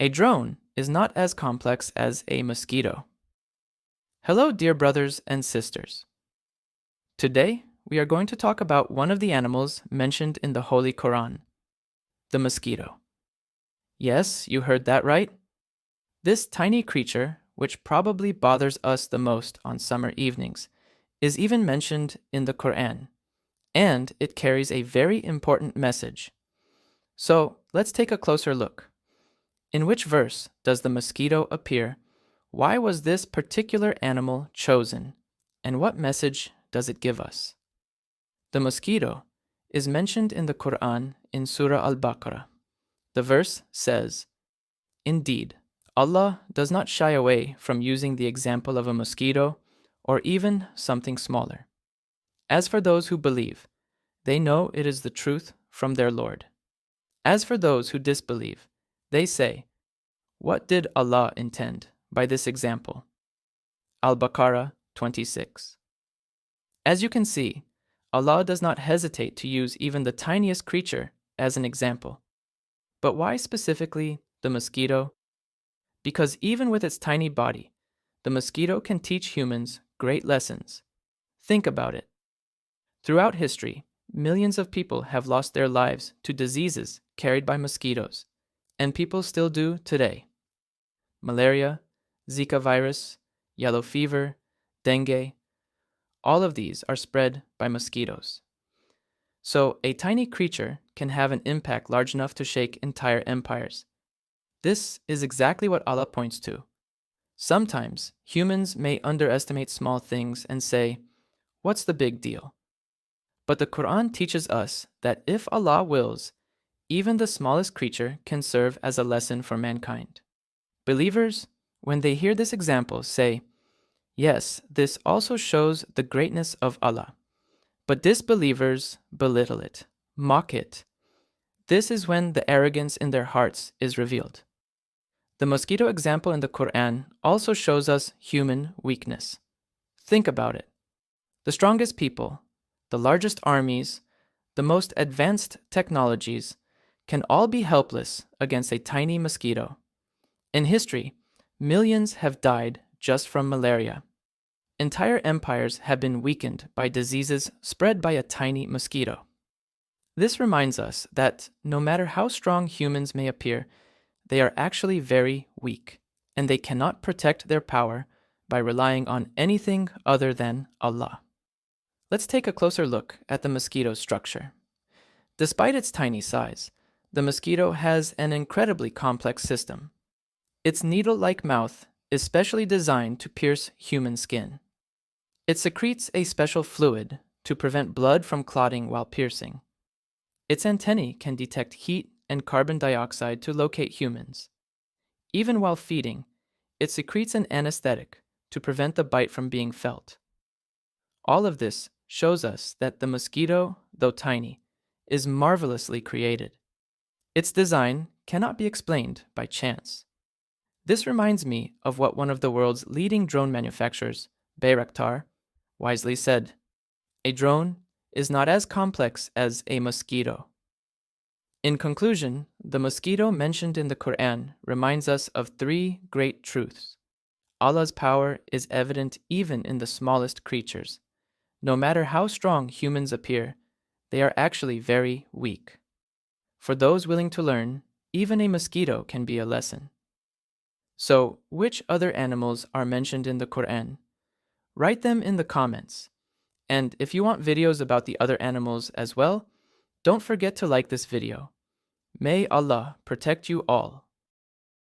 A drone is not as complex as a mosquito. Hello, dear brothers and sisters. Today, we are going to talk about one of the animals mentioned in the Holy Qur'an, the mosquito. Yes, you heard that right. This tiny creature, which probably bothers us the most on summer evenings, is even mentioned in the Qur'an, and it carries a very important message. So, let's take a closer look. In which verse does the mosquito appear? Why was this particular animal chosen? And what message does it give us? The mosquito is mentioned in the Qur'an in Surah Al-Baqarah. The verse says, "Indeed, Allah does not shy away from using the example of a mosquito or even something smaller. As for those who believe, they know it is the truth from their Lord. As for those who disbelieve, they say, what did Allah intend by this example?" Al-Baqarah 26. As you can see, Allah does not hesitate to use even the tiniest creature as an example. But why specifically the mosquito? Because even with its tiny body, the mosquito can teach humans great lessons. Think about it. Throughout history, millions of people have lost their lives to diseases carried by mosquitoes, and people still do today. Malaria, Zika virus, yellow fever, dengue, all of these are spread by mosquitoes. So a tiny creature can have an impact large enough to shake entire empires. This is exactly what Allah points to. Sometimes humans may underestimate small things and say, what's the big deal? But the Qur'an teaches us that if Allah wills, even the smallest creature can serve as a lesson for mankind. Believers, when they hear this example, say, yes, this also shows the greatness of Allah. But disbelievers belittle it, mock it. This is when the arrogance in their hearts is revealed. The mosquito example in the Qur'an also shows us human weakness. Think about it. The strongest people, the largest armies, the most advanced technologies can all be helpless against a tiny mosquito. In history, millions have died just from malaria. Entire empires have been weakened by diseases spread by a tiny mosquito. This reminds us that no matter how strong humans may appear, they are actually very weak, and they cannot protect their power by relying on anything other than Allah. Let's take a closer look at the mosquito's structure. Despite its tiny size, the mosquito has an incredibly complex system. Its needle-like mouth is specially designed to pierce human skin. It secretes a special fluid to prevent blood from clotting while piercing. Its antennae can detect heat and carbon dioxide to locate humans. Even while feeding, it secretes an anesthetic to prevent the bite from being felt. All of this shows us that the mosquito, though tiny, is marvelously created. Its design cannot be explained by chance. This reminds me of what one of the world's leading drone manufacturers, Bayraktar, wisely said, "A drone is not as complex as a mosquito." In conclusion, the mosquito mentioned in the Qur'an reminds us of three great truths. Allah's power is evident even in the smallest creatures. No matter how strong humans appear, they are actually very weak. For those willing to learn, even a mosquito can be a lesson. So, which other animals are mentioned in the Qur'an? Write them in the comments. And if you want videos about the other animals as well, don't forget to like this video. May Allah protect you all.